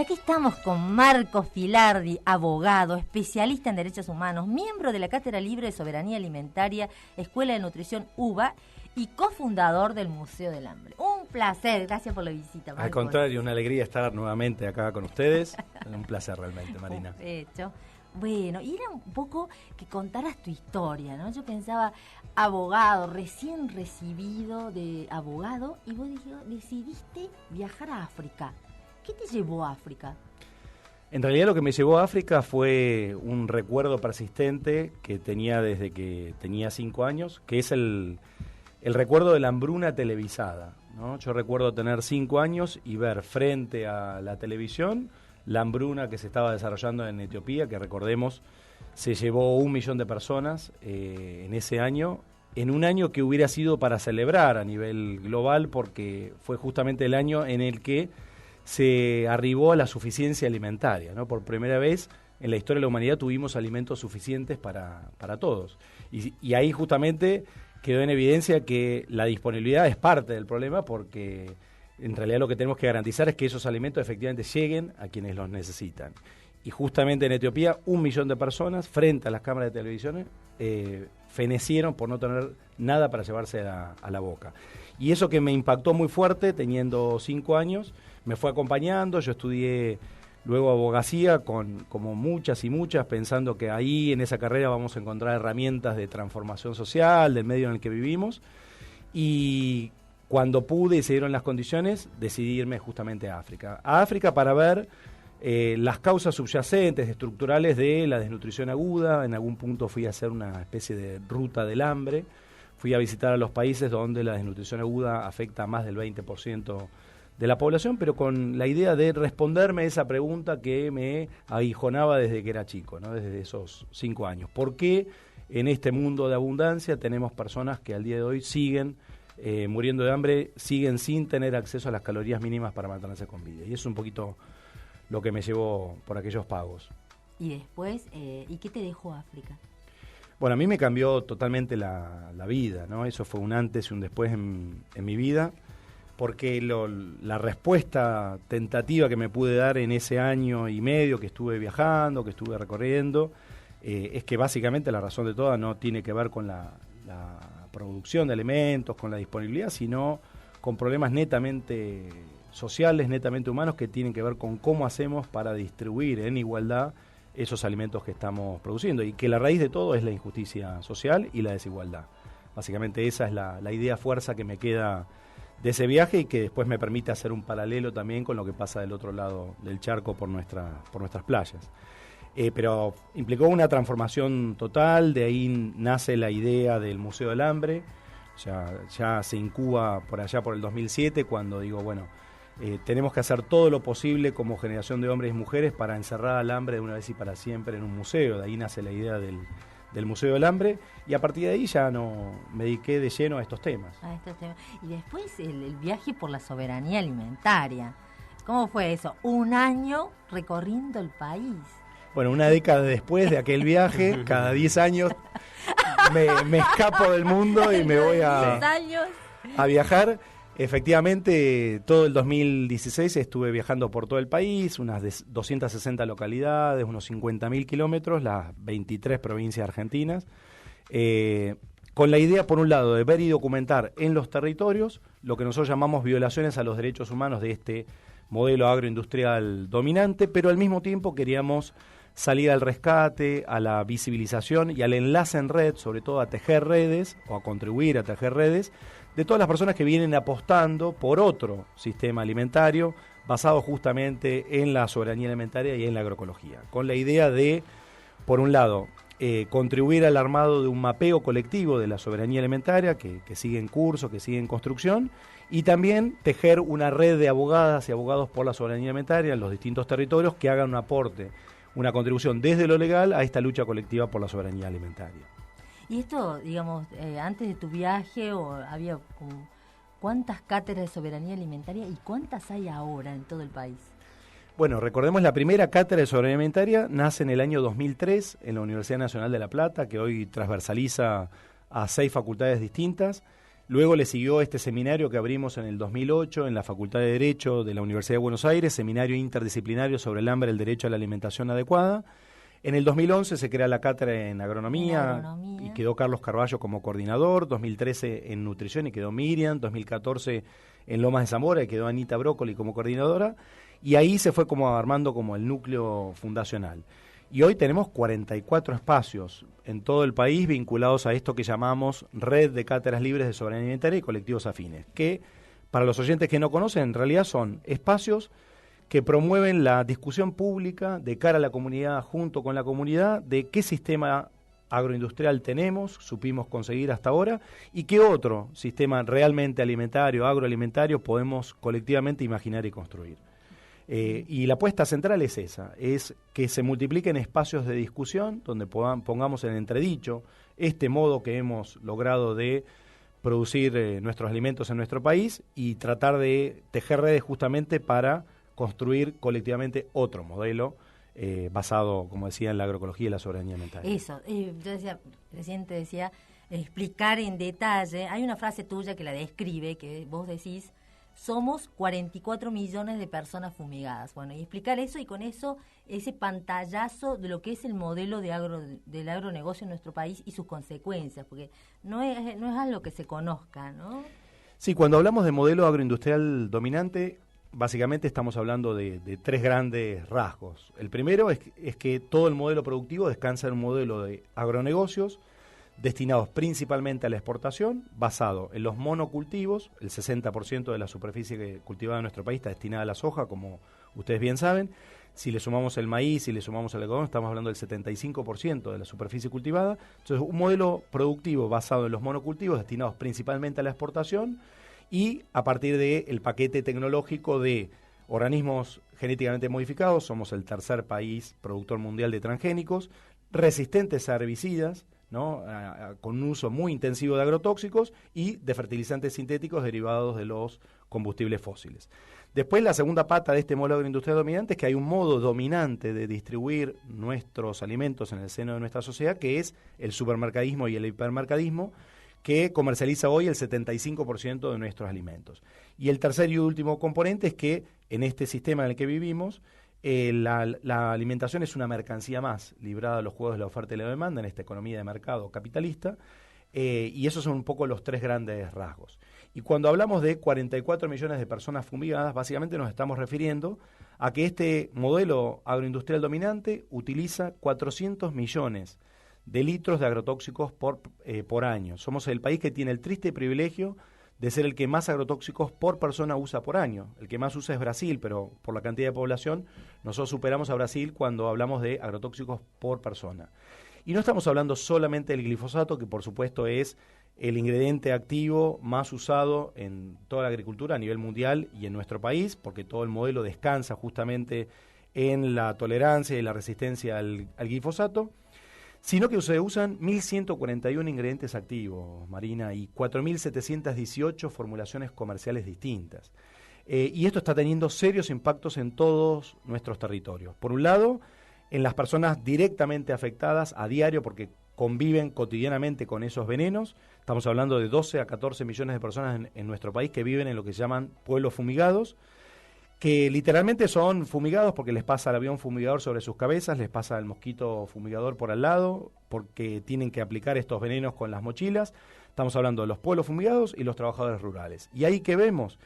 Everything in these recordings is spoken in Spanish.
aquí estamos con Marcos Filardi, abogado, especialista en derechos humanos, miembro de la Cátedra Libre de Soberanía Alimentaria, Escuela de Nutrición UBA y cofundador del Museo del Hambre. Un placer, gracias por la visita, Marcos. Al contrario, una alegría estar nuevamente acá con ustedes. Un placer realmente, Marina. Hecho. Bueno, y era un poco que contaras tu historia, ¿no? Yo pensaba, abogado, recién recibido de abogado, y vos decidiste viajar a África. ¿Qué te llevó a África? En realidad lo que me llevó a África fue un recuerdo persistente que tenía desde que tenía 5 años, que es el recuerdo de la hambruna televisada, ¿no? Yo recuerdo tener 5 años y ver frente a la televisión la hambruna que se estaba desarrollando en Etiopía, que recordemos se llevó 1 millón de personas en ese año, en un año que hubiera sido para celebrar a nivel global, porque fue justamente el año en el que se arribó a la suficiencia alimentaria, ¿no? Por primera vez en la historia de la humanidad tuvimos alimentos suficientes para todos. Y ahí justamente quedó en evidencia que la disponibilidad es parte del problema, porque en realidad lo que tenemos que garantizar es que esos alimentos efectivamente lleguen a quienes los necesitan. Y justamente en Etiopía 1 millón de personas frente a las cámaras de televisión fenecieron por no tener nada para llevarse a la boca. Y eso que me impactó muy fuerte, teniendo 5 años, me fue acompañando. Yo estudié luego abogacía como muchas y muchas, pensando que ahí en esa carrera vamos a encontrar herramientas de transformación social, del medio en el que vivimos. Y cuando pude y se dieron las condiciones, decidí irme justamente a África. A África para ver las causas subyacentes, estructurales de la desnutrición aguda. En algún punto fui a hacer una especie de ruta del hambre. Fui a visitar a los países donde la desnutrición aguda afecta a más del 20% de la población, pero con la idea de responderme esa pregunta que me aguijonaba desde que era chico, ¿no? Desde esos 5 años. ¿Por qué en este mundo de abundancia tenemos personas que al día de hoy siguen muriendo de hambre, siguen sin tener acceso a las calorías mínimas para mantenerse con vida? Y eso es un poquito lo que me llevó por aquellos pagos. Y después, ¿y qué te dejó África? Bueno, a mí me cambió totalmente la vida, ¿no? Eso fue un antes y un después en mi vida, porque la respuesta tentativa que me pude dar en ese año y medio que estuve viajando, que estuve recorriendo, es que básicamente la razón de toda no tiene que ver con la producción de alimentos, con la disponibilidad, sino con problemas netamente sociales, netamente humanos, que tienen que ver con cómo hacemos para distribuir en igualdad esos alimentos que estamos produciendo, y que la raíz de todo es la injusticia social y la desigualdad. Básicamente esa es la idea fuerza que me queda de ese viaje, y que después me permite hacer un paralelo también con lo que pasa del otro lado del charco por nuestras playas. Pero implicó una transformación total. De ahí nace la idea del Museo del Hambre. Ya se incuba por allá por el 2007, cuando digo, bueno, tenemos que hacer todo lo posible como generación de hombres y mujeres para encerrar al hambre de una vez y para siempre en un museo. De ahí nace la idea del Museo del Hambre, y a partir de ahí ya me dediqué de lleno a estos temas. Y después el viaje por la soberanía alimentaria. ¿Cómo fue eso? 1 año recorriendo el país. Bueno, una década después de aquel viaje, cada 10 años me escapo del mundo y me voy a viajar. Efectivamente, todo el 2016 estuve viajando por todo el país, unas 260 localidades, unos 50.000 kilómetros, las 23 provincias argentinas, con la idea, por un lado, de ver y documentar en los territorios lo que nosotros llamamos violaciones a los derechos humanos de este modelo agroindustrial dominante, pero al mismo tiempo queríamos salir al rescate, a la visibilización y al enlace en red, sobre todo a tejer redes o a contribuir a tejer redes, de todas las personas que vienen apostando por otro sistema alimentario basado justamente en la soberanía alimentaria y en la agroecología, con la idea de, por un lado, contribuir al armado de un mapeo colectivo de la soberanía alimentaria que sigue en curso, que sigue en construcción, y también tejer una red de abogadas y abogados por la soberanía alimentaria en los distintos territorios que hagan un aporte, una contribución desde lo legal a esta lucha colectiva por la soberanía alimentaria. Y esto, digamos, antes de tu viaje, había como, ¿cuántas cátedras de soberanía alimentaria y cuántas hay ahora en todo el país? Bueno, recordemos, la primera cátedra de soberanía alimentaria nace en el año 2003 en la Universidad Nacional de La Plata, que hoy transversaliza a 6 facultades distintas. Luego le siguió este seminario que abrimos en el 2008 en la Facultad de Derecho de la Universidad de Buenos Aires, seminario interdisciplinario sobre el hambre y el derecho a la alimentación adecuada. En el 2011 se crea la cátedra en agronomía y quedó Carlos Carballo como coordinador, 2013 en nutrición y quedó Miriam, 2014 en Lomas de Zamora y quedó Anita Brócoli como coordinadora, y ahí se fue como armando como el núcleo fundacional. Y hoy tenemos 44 espacios en todo el país vinculados a esto que llamamos Red de Cátedras Libres de Soberanía Alimentaria y Colectivos Afines, que para los oyentes que no conocen, en realidad son espacios que promueven la discusión pública de cara a la comunidad, junto con la comunidad, de qué sistema agroindustrial tenemos, supimos conseguir hasta ahora, y qué otro sistema realmente alimentario, agroalimentario, podemos colectivamente imaginar y construir. Y la apuesta central es esa, es que se multipliquen espacios de discusión donde pongamos en entredicho este modo que hemos logrado de producir nuestros alimentos en nuestro país y tratar de tejer redes justamente para construir colectivamente otro modelo basado, como decía, en la agroecología y la soberanía alimentaria. Eso, yo decía, recién te decía, explicar en detalle, hay una frase tuya que la describe, que vos decís, somos 44 millones de personas fumigadas. Bueno, y explicar eso y con eso, ese pantallazo de lo que es el modelo del agronegocio en nuestro país y sus consecuencias, porque no es algo que se conozca, ¿no? Sí, cuando hablamos de modelo agroindustrial dominante, básicamente estamos hablando de tres grandes rasgos. El primero es que todo el modelo productivo descansa en un modelo de agronegocios destinados principalmente a la exportación, basado en los monocultivos. El 60% de la superficie cultivada en nuestro país está destinada a la soja, como ustedes bien saben. Si le sumamos el maíz, si le sumamos el algodón, estamos hablando del 75% de la superficie cultivada. Entonces, un modelo productivo basado en los monocultivos destinados principalmente a la exportación, y a partir del paquete tecnológico de organismos genéticamente modificados, somos el tercer país productor mundial de transgénicos, resistentes a herbicidas, ¿no? Con un uso muy intensivo de agrotóxicos y de fertilizantes sintéticos derivados de los combustibles fósiles. Después, la segunda pata de este modelo agroindustrial dominante es que hay un modo dominante de distribuir nuestros alimentos en el seno de nuestra sociedad, que es el supermercadismo y el hipermercadismo, que comercializa hoy el 75% de nuestros alimentos. Y el tercer y último componente es que en este sistema en el que vivimos, la alimentación es una mercancía más, librada a los juegos de la oferta y la demanda en esta economía de mercado capitalista, y esos son un poco los tres grandes rasgos. Y cuando hablamos de 44 millones de personas fumigadas, básicamente nos estamos refiriendo a que este modelo agroindustrial dominante utiliza 400 millones de litros de agrotóxicos por año. Somos el país que tiene el triste privilegio de ser el que más agrotóxicos por persona usa por año. El que más usa es Brasil, pero por la cantidad de población nosotros superamos a Brasil cuando hablamos de agrotóxicos por persona. Y no estamos hablando solamente del glifosato, que por supuesto es el ingrediente activo más usado en toda la agricultura a nivel mundial y en nuestro país, porque todo el modelo descansa justamente en la tolerancia y la resistencia al glifosato, sino que se usan 1.141 ingredientes activos, Marina, y 4.718 formulaciones comerciales distintas. Y esto está teniendo serios impactos en todos nuestros territorios. Por un lado, en las personas directamente afectadas a diario, porque conviven cotidianamente con esos venenos. Estamos hablando de 12 a 14 millones de personas en nuestro país que viven en lo que se llaman pueblos fumigados, que literalmente son fumigados porque les pasa el avión fumigador sobre sus cabezas, les pasa el mosquito fumigador por al lado, porque tienen que aplicar estos venenos con las mochilas. Estamos hablando de los pueblos fumigados y los trabajadores rurales. Y ahí que vemos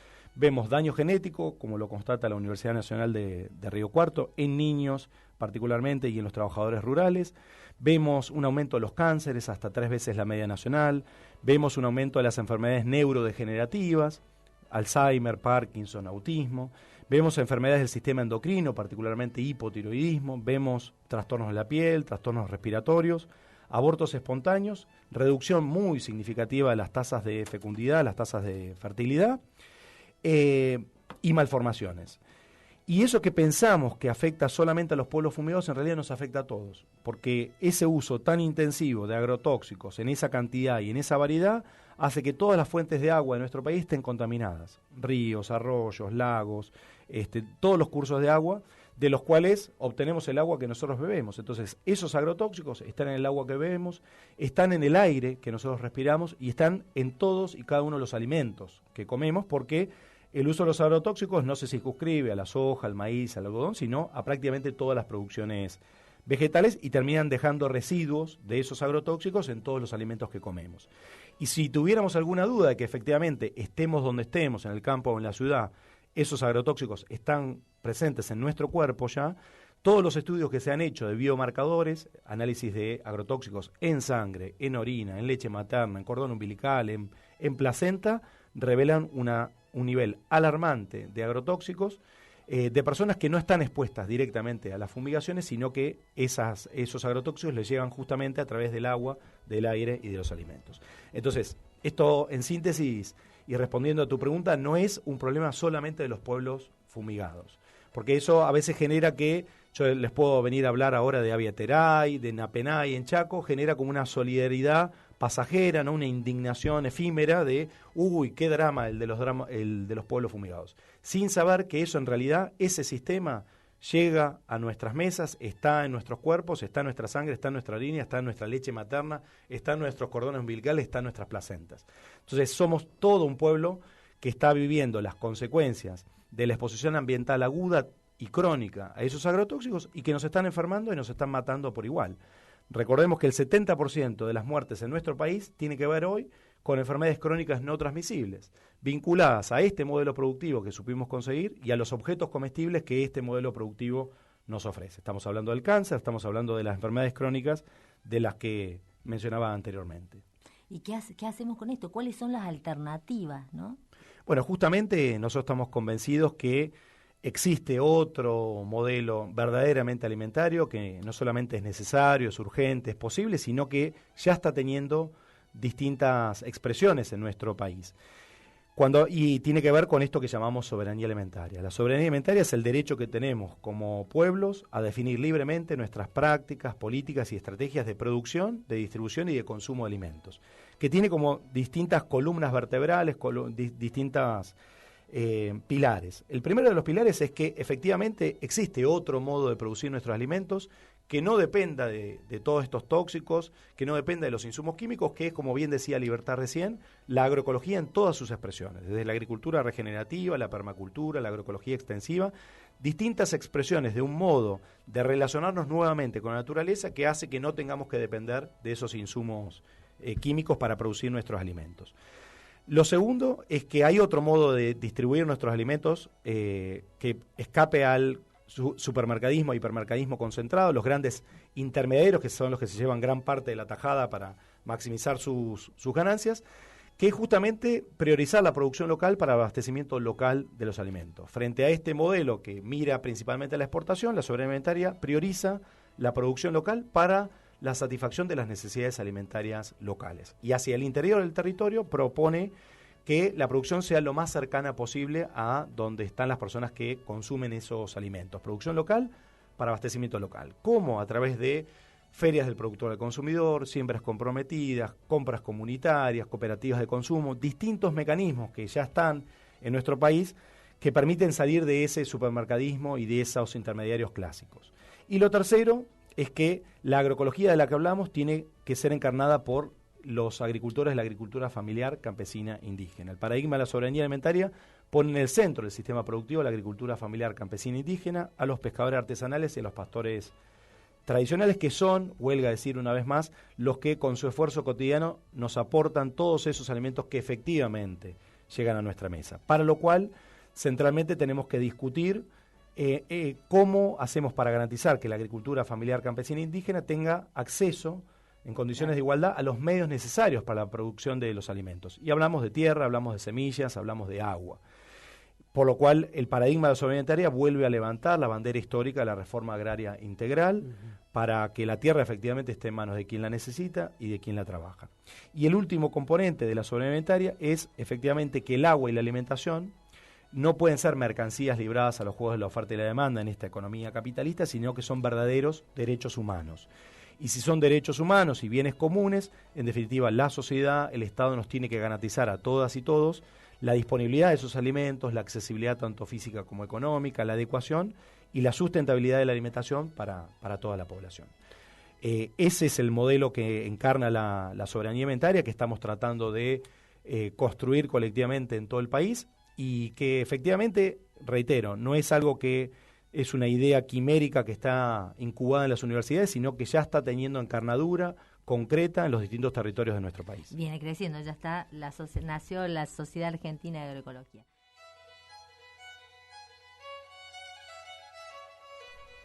daño genético, como lo constata la Universidad Nacional de Río Cuarto, en niños particularmente y en los trabajadores rurales. Vemos un aumento de los cánceres, hasta 3 veces la media nacional. Vemos un aumento de las enfermedades neurodegenerativas, Alzheimer, Parkinson, autismo. Vemos enfermedades del sistema endocrino, particularmente hipotiroidismo. Vemos trastornos de la piel, trastornos respiratorios, abortos espontáneos, reducción muy significativa de las tasas de fecundidad, las tasas de fertilidad, y malformaciones. Y eso que pensamos que afecta solamente a los pueblos fumigados, en realidad nos afecta a todos, porque ese uso tan intensivo de agrotóxicos en esa cantidad y en esa variedad hace que todas las fuentes de agua de nuestro país estén contaminadas. Ríos, arroyos, lagos, todos los cursos de agua. de los cuales obtenemos el agua que nosotros bebemos. Entonces, esos agrotóxicos están en el agua que bebemos, están en el aire que nosotros respiramos y están en todos y cada uno de los alimentos que comemos, porque el uso de los agrotóxicos no se circunscribe a la soja, al maíz, al algodón, sino a prácticamente todas las producciones vegetales y terminan dejando residuos de esos agrotóxicos en todos los alimentos que comemos. Y si tuviéramos alguna duda de que efectivamente estemos donde estemos, en el campo o en la ciudad, esos agrotóxicos están presentes en nuestro cuerpo ya, todos los estudios que se han hecho de biomarcadores, análisis de agrotóxicos en sangre, en orina, en leche materna, en cordón umbilical, en placenta, revelan un nivel alarmante de agrotóxicos de personas que no están expuestas directamente a las fumigaciones, sino que esos agrotóxicos les llegan justamente a través del agua, del aire y de los alimentos. Entonces, esto en síntesis y respondiendo a tu pregunta, no es un problema solamente de los pueblos fumigados, porque eso a veces genera que, yo les puedo venir a hablar ahora de Aviateray, de Napenay en Chaco, genera como una solidaridad pasajera, ¿no? Una indignación efímera de, uy, qué drama el de los pueblos fumigados, sin saber que eso en realidad, ese sistema llega a nuestras mesas, está en nuestros cuerpos, está en nuestra sangre, está en nuestra orina, está en nuestra leche materna, está en nuestros cordones umbilicales, está en nuestras placentas. Entonces somos todo un pueblo que está viviendo las consecuencias de la exposición ambiental aguda y crónica a esos agrotóxicos y que nos están enfermando y nos están matando por igual. Recordemos que el 70% de las muertes en nuestro país tiene que ver hoy con enfermedades crónicas no transmisibles, vinculadas a este modelo productivo que supimos conseguir y a los objetos comestibles que este modelo productivo nos ofrece. Estamos hablando del cáncer, estamos hablando de las enfermedades crónicas de las que mencionaba anteriormente. ¿Y qué hacemos con esto? ¿Cuáles son las alternativas, no? Bueno, justamente nosotros estamos convencidos que existe otro modelo verdaderamente alimentario que no solamente es necesario, es urgente, es posible, sino que ya está teniendo distintas expresiones en nuestro país. Y tiene que ver con esto que llamamos soberanía alimentaria. La soberanía alimentaria es el derecho que tenemos como pueblos a definir libremente nuestras prácticas, políticas y estrategias de producción, de distribución y de consumo de alimentos, que tiene como distintas columnas vertebrales, distintas pilares. El primero de los pilares es que efectivamente existe otro modo de producir nuestros alimentos que no dependa de todos estos tóxicos, que no dependa de los insumos químicos, que es, como bien decía Libertad recién, la agroecología en todas sus expresiones, desde la agricultura regenerativa, la permacultura, la agroecología extensiva, distintas expresiones de un modo de relacionarnos nuevamente con la naturaleza que hace que no tengamos que depender de esos insumos químicos para producir nuestros alimentos. Lo segundo es que hay otro modo de distribuir nuestros alimentos que escape al supermercadismo, hipermercadismo concentrado, los grandes intermediarios que son los que se llevan gran parte de la tajada para maximizar sus ganancias, que es justamente priorizar la producción local para abastecimiento local de los alimentos. Frente a este modelo que mira principalmente a la exportación, la soberanía alimentaria prioriza la producción local para la satisfacción de las necesidades alimentarias locales. Y hacia el interior del territorio propone que la producción sea lo más cercana posible a donde están las personas que consumen esos alimentos. Producción local para abastecimiento local. ¿Cómo? A través de ferias del productor al consumidor, siembras comprometidas, compras comunitarias, cooperativas de consumo, distintos mecanismos que ya están en nuestro país que permiten salir de ese supermercadismo y de esos intermediarios clásicos. Y lo tercero es que la agroecología de la que hablamos tiene que ser encarnada por los agricultores de la agricultura familiar, campesina, indígena. El paradigma de la soberanía alimentaria pone en el centro del sistema productivo la agricultura familiar, campesina, indígena, a los pescadores artesanales y a los pastores tradicionales, que son, huelga decir una vez más, los que con su esfuerzo cotidiano nos aportan todos esos alimentos que efectivamente llegan a nuestra mesa. Para lo cual, centralmente tenemos que discutir cómo hacemos para garantizar que la agricultura familiar, campesina e indígena tenga acceso en condiciones de igualdad a los medios necesarios para la producción de los alimentos. Y hablamos de tierra, hablamos de semillas, hablamos de agua. Por lo cual el paradigma de la soberanía alimentaria vuelve a levantar la bandera histórica de la reforma agraria integral para que la tierra efectivamente esté en manos de quien la necesita y de quien la trabaja. Y el último componente de la soberanía alimentaria es efectivamente que el agua y la alimentación no pueden ser mercancías libradas a los juegos de la oferta y la demanda en esta economía capitalista, sino que son verdaderos derechos humanos. Y si son derechos humanos y bienes comunes, en definitiva la sociedad, el Estado nos tiene que garantizar a todas y todos la disponibilidad de esos alimentos, la accesibilidad tanto física como económica, la adecuación y la sustentabilidad de la alimentación para toda la población. Ese es el modelo que encarna la soberanía alimentaria que estamos tratando de construir colectivamente en todo el país y que efectivamente, reitero, no es algo que es una idea quimérica que está incubada en las universidades, sino que ya está teniendo encarnadura concreta en los distintos territorios de nuestro país. Viene creciendo, ya está, nació la Sociedad Argentina de Agroecología.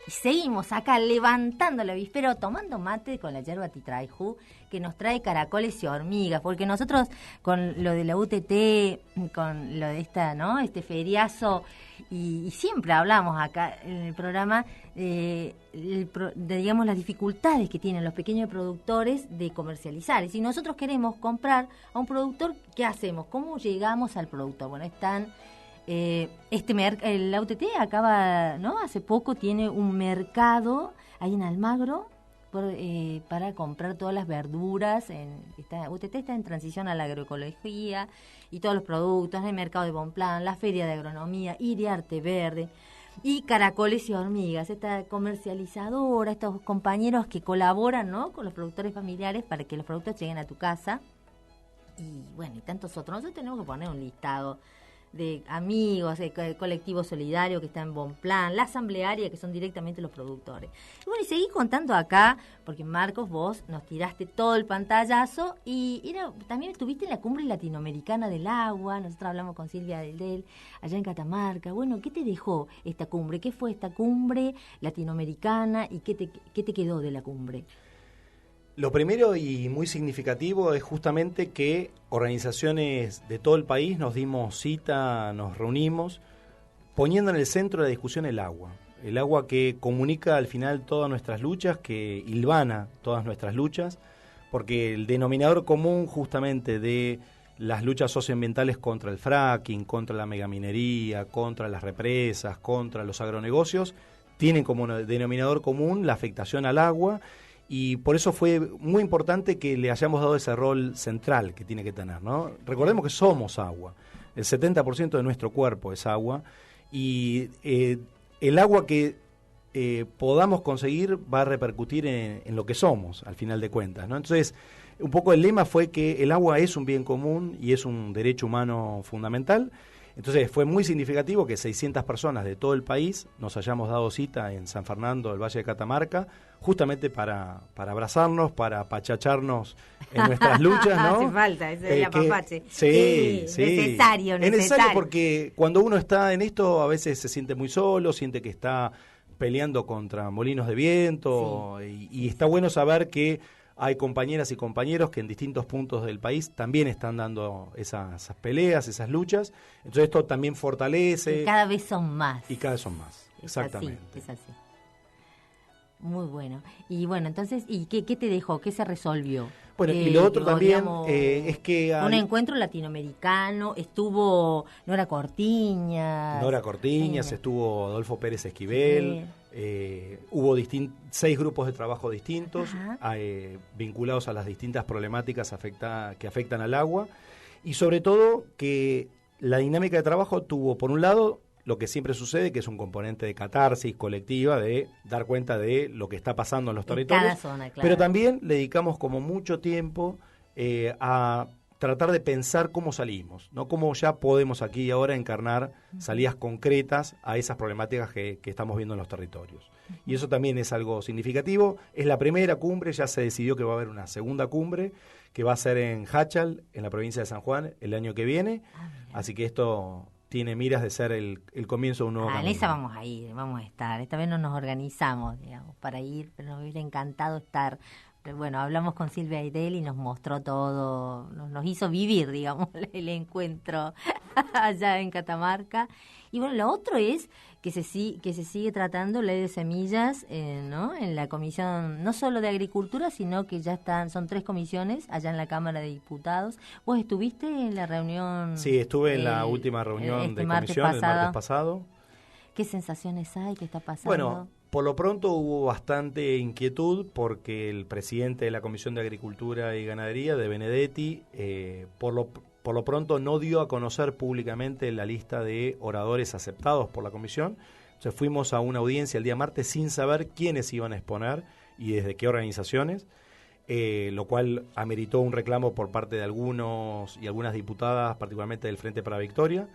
Y seguimos acá levantando el avispero, tomando mate con la yerba titraijú, que nos trae caracoles y hormigas, porque nosotros con lo de la UTT, con lo de esta, ¿no? Este feriazo, y siempre hablamos acá en el programa de, digamos, las dificultades que tienen los pequeños productores de comercializar. Y si nosotros queremos comprar a un productor, ¿qué hacemos? ¿Cómo llegamos al productor? Bueno, están... la UTT acaba, ¿no? Hace poco tiene un mercado ahí en Almagro para comprar todas las verduras. UTT está en transición a la agroecología y todos los productos, el mercado de Bonplan, la feria de agronomía, Iriarte Verde y Caracoles y Hormigas, esta comercializadora, estos compañeros que colaboran, ¿no? Con los productores familiares para que los productos lleguen a tu casa. Y bueno, y tantos otros. Nosotros tenemos que poner un listado de amigos, de colectivo solidario que está en Bonplan, la asamblearia que son directamente los productores. Y bueno, y seguí contando acá, porque Marcos, vos nos tiraste todo el pantallazo y también estuviste en la Cumbre Latinoamericana del Agua, nosotros hablamos con Silvia Del allá en Catamarca. Bueno, ¿qué te dejó esta cumbre? ¿Qué fue esta cumbre latinoamericana y qué te quedó de la cumbre? Lo primero y muy significativo es justamente que organizaciones de todo el país nos dimos cita, nos reunimos, poniendo en el centro de la discusión el agua que comunica al final todas nuestras luchas, que hilvana todas nuestras luchas, porque el denominador común justamente de las luchas socioambientales contra el fracking, contra la megaminería, contra las represas, contra los agronegocios, tienen como denominador común la afectación al agua. Y por eso fue muy importante que le hayamos dado ese rol central que tiene que tener, ¿no? Recordemos que somos agua, el 70% de nuestro cuerpo es agua, y el agua que podamos conseguir va a repercutir en lo que somos, al final de cuentas, ¿no? Entonces, un poco el lema fue que el agua es un bien común y es un derecho humano fundamental. Entonces fue muy significativo que 600 personas de todo el país nos hayamos dado cita en San Fernando, del Valle de Catamarca, justamente para abrazarnos, para apachacharnos en nuestras luchas, ¿no? Hace falta, ese es apapache. Sí. Necesario. Es necesario porque cuando uno está en esto a veces se siente muy solo, siente que está peleando contra molinos de viento, y está bueno saber que hay compañeras y compañeros que en distintos puntos del país también están dando esas peleas, esas luchas. Entonces esto también fortalece. Y cada vez son más. Exactamente. Es así. Muy bueno. Y bueno, entonces, ¿y qué te dejó? ¿Qué se resolvió? Bueno, y lo otro también es que... Un encuentro latinoamericano, estuvo Nora Cortiñas. Estuvo Adolfo Pérez Esquivel. Hubo 6 grupos de trabajo distintos vinculados a las distintas problemáticas que afectan al agua, y sobre todo que la dinámica de trabajo tuvo, por un lado, lo que siempre sucede, que es un componente de catarsis colectiva, de dar cuenta de lo que está pasando en los territorios, cada zona, claro. Pero también le dedicamos como mucho tiempo a tratar de pensar cómo salimos, ¿no? Cómo ya podemos aquí y ahora encarnar salidas concretas a esas problemáticas que estamos viendo en los territorios. Y eso también es algo significativo. Es la primera cumbre, ya se decidió que va a haber una segunda cumbre, que va a ser en Háchal, en la provincia de San Juan, el año que viene. Así que esto tiene miras de ser el comienzo de un nuevo camino. En esa vamos a ir, vamos a estar. Esta vez no nos organizamos, digamos, para ir, pero nos hubiera encantado estar. Pero bueno, hablamos con Silvia Aidel y nos mostró todo, nos hizo vivir, digamos, el encuentro allá en Catamarca. Y bueno, lo otro es que se sigue tratando ley de semillas, ¿no? En la comisión, no solo de Agricultura, sino que ya son 3 comisiones allá en la Cámara de Diputados. ¿Vos estuviste en la reunión? Sí, estuve en la última reunión de comisión el martes pasado. ¿Qué sensaciones hay? ¿Qué está pasando? Bueno, por lo pronto hubo bastante inquietud porque el presidente de la Comisión de Agricultura y Ganadería, de Benedetti, por lo pronto no dio a conocer públicamente la lista de oradores aceptados por la comisión. O sea, fuimos a una audiencia el día martes sin saber quiénes iban a exponer y desde qué organizaciones, lo cual ameritó un reclamo por parte de algunos y algunas diputadas, particularmente del Frente para la Victoria.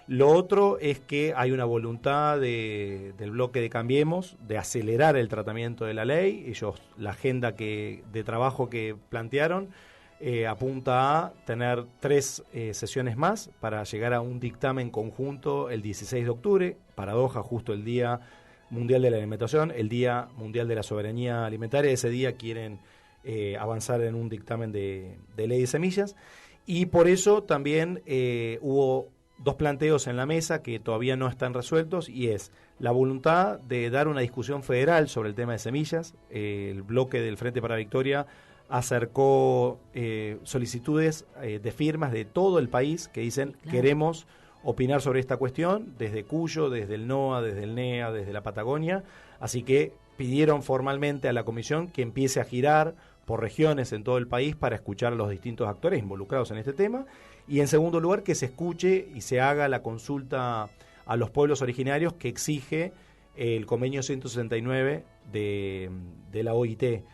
Lo otro es que hay una voluntad del bloque de Cambiemos de acelerar el tratamiento de la ley. Ellos, la agenda de trabajo que plantearon apunta a tener 3 sesiones más para llegar a un dictamen conjunto el 16 de octubre, paradoja, justo el Día Mundial de la Alimentación, el Día Mundial de la Soberanía Alimentaria. Ese día quieren avanzar en un dictamen de ley de semillas, y por eso también hubo 2 planteos en la mesa que todavía no están resueltos, y es la voluntad de dar una discusión federal sobre el tema de semillas. El bloque del Frente para la Victoria acercó solicitudes de firmas de todo el país que dicen queremos opinar sobre esta cuestión, desde Cuyo, desde el NOA, desde el NEA, desde la Patagonia, así que pidieron formalmente a la comisión que empiece a girar por regiones en todo el país para escuchar a los distintos actores involucrados en este tema, y en segundo lugar que se escuche y se haga la consulta a los pueblos originarios que exige el convenio 169 de la OIT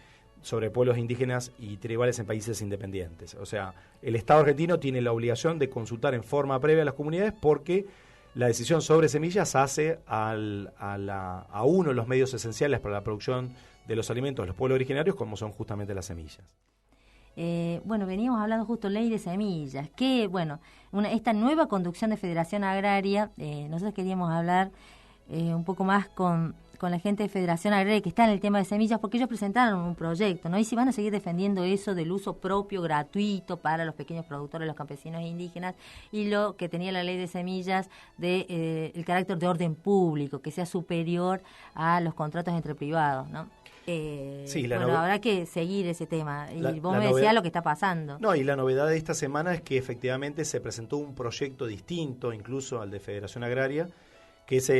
sobre pueblos indígenas y tribales en países independientes. O sea, el Estado argentino tiene la obligación de consultar en forma previa a las comunidades porque la decisión sobre semillas hace a uno de los medios esenciales para la producción de los alimentos de los pueblos originarios, como son justamente las semillas. Bueno, veníamos hablando justo ley de semillas, que bueno, esta nueva conducción de Federación Agraria, nosotros queríamos hablar un poco más con la gente de Federación Agraria que está en el tema de semillas, porque ellos presentaron un proyecto, ¿no? Y si van a seguir defendiendo eso del uso propio, gratuito para los pequeños productores, los campesinos e indígenas, y lo que tenía la ley de semillas de el carácter de orden público, que sea superior a los contratos entre privados, ¿no? Sí, bueno, habrá que seguir ese tema. Y vos me decías lo que está pasando. No, y la novedad de esta semana es que efectivamente se presentó un proyecto distinto incluso al de Federación Agraria, que es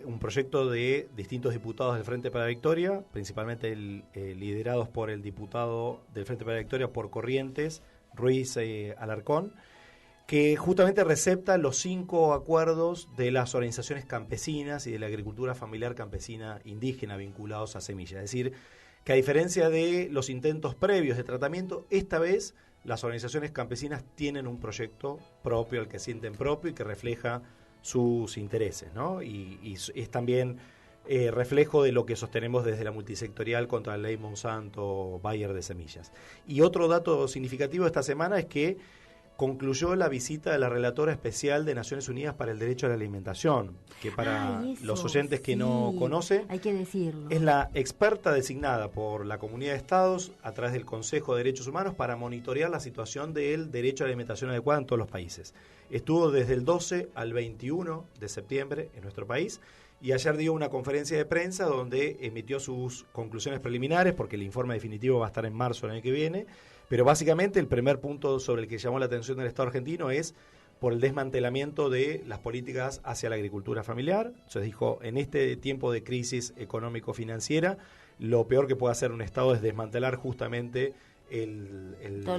un proyecto de distintos diputados del Frente para la Victoria, principalmente liderados por el diputado del Frente para la Victoria por Corrientes, Ruiz Alarcón, que justamente recepta los 5 acuerdos de las organizaciones campesinas y de la agricultura familiar campesina indígena vinculados a semillas. Es decir, que a diferencia de los intentos previos de tratamiento, esta vez las organizaciones campesinas tienen un proyecto propio, al que sienten propio y que refleja sus intereses, ¿no? Y es también reflejo de lo que sostenemos desde la multisectorial contra la ley Monsanto-Bayer de semillas. Y otro dato significativo de esta semana es que concluyó la visita de la relatora especial de Naciones Unidas para el Derecho a la Alimentación, que para los oyentes que no conocen, hay que decirlo, es la experta designada por la Comunidad de Estados a través del Consejo de Derechos Humanos para monitorear la situación del derecho a la alimentación adecuada en todos los países. Estuvo desde el 12 al 21 de septiembre en nuestro país y ayer dio una conferencia de prensa donde emitió sus conclusiones preliminares, porque el informe definitivo va a estar en marzo del año que viene. Pero básicamente el primer punto sobre el que llamó la atención del Estado argentino es por el desmantelamiento de las políticas hacia la agricultura familiar. Entonces dijo, en este tiempo de crisis económico-financiera, lo peor que puede hacer un Estado es desmantelar justamente el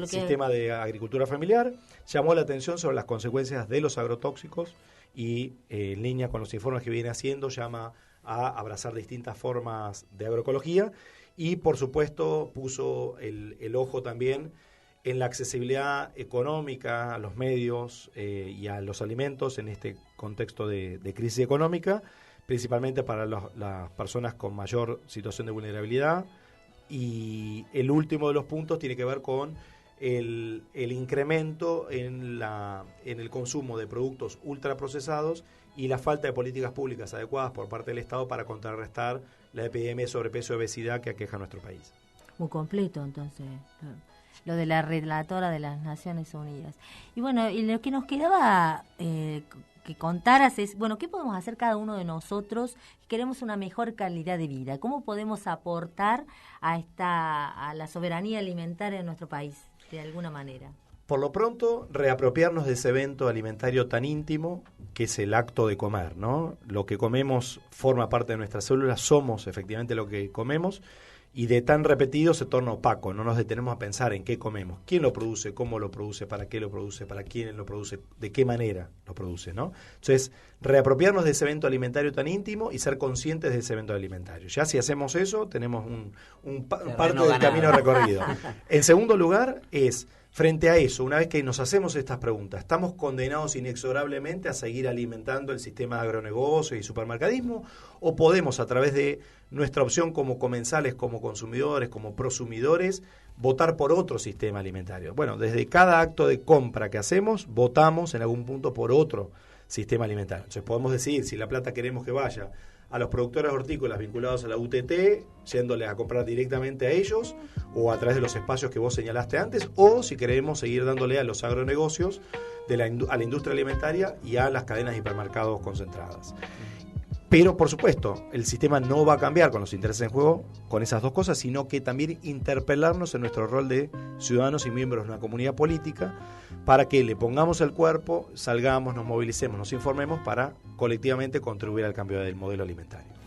sistema de agricultura familiar. Llamó la atención sobre las consecuencias de los agrotóxicos y en línea con los informes que viene haciendo, llama a abrazar distintas formas de agroecología. Y, por supuesto, puso el ojo también en la accesibilidad económica a los medios y a los alimentos en este contexto de crisis económica, principalmente para las personas con mayor situación de vulnerabilidad. Y el último de los puntos tiene que ver con el incremento en el consumo de productos ultraprocesados y la falta de políticas públicas adecuadas por parte del Estado para contrarrestar la epidemia de sobrepeso y obesidad que aqueja a nuestro país. Muy completo, entonces, lo de la relatora de las Naciones Unidas. Y bueno, y lo que nos quedaba que contaras es, bueno, ¿qué podemos hacer cada uno de nosotros que queremos una mejor calidad de vida? ¿Cómo podemos aportar a la soberanía alimentaria de nuestro país, de alguna manera? Por lo pronto, reapropiarnos de ese evento alimentario tan íntimo que es el acto de comer, ¿no? Lo que comemos forma parte de nuestras células, somos efectivamente lo que comemos, y de tan repetido se torna opaco, no nos detenemos a pensar en qué comemos, quién lo produce, cómo lo produce, para qué lo produce, para quién lo produce, de qué manera lo produce, ¿no? Entonces, reapropiarnos de ese evento alimentario tan íntimo y ser conscientes de ese evento alimentario. Ya si hacemos eso, tenemos parte del camino recorrido. En segundo lugar, frente a eso, una vez que nos hacemos estas preguntas, ¿estamos condenados inexorablemente a seguir alimentando el sistema de agronegocios y supermercadismo? ¿O podemos, a través de nuestra opción como comensales, como consumidores, como prosumidores, votar por otro sistema alimentario? Bueno, desde cada acto de compra que hacemos, votamos en algún punto por otro sistema alimentario. Entonces podemos decidir si la plata queremos que vaya a los productores hortícolas vinculados a la UTT, yéndoles a comprar directamente a ellos, o a través de los espacios que vos señalaste antes, o si queremos seguir dándole a los agronegocios, a la industria alimentaria y a las cadenas de hipermercados concentradas. Pero, por supuesto, el sistema no va a cambiar con los intereses en juego con esas dos cosas, sino que también interpelarnos en nuestro rol de ciudadanos y miembros de una comunidad política para que le pongamos el cuerpo, salgamos, nos movilicemos, nos informemos para colectivamente contribuir al cambio del modelo alimentario.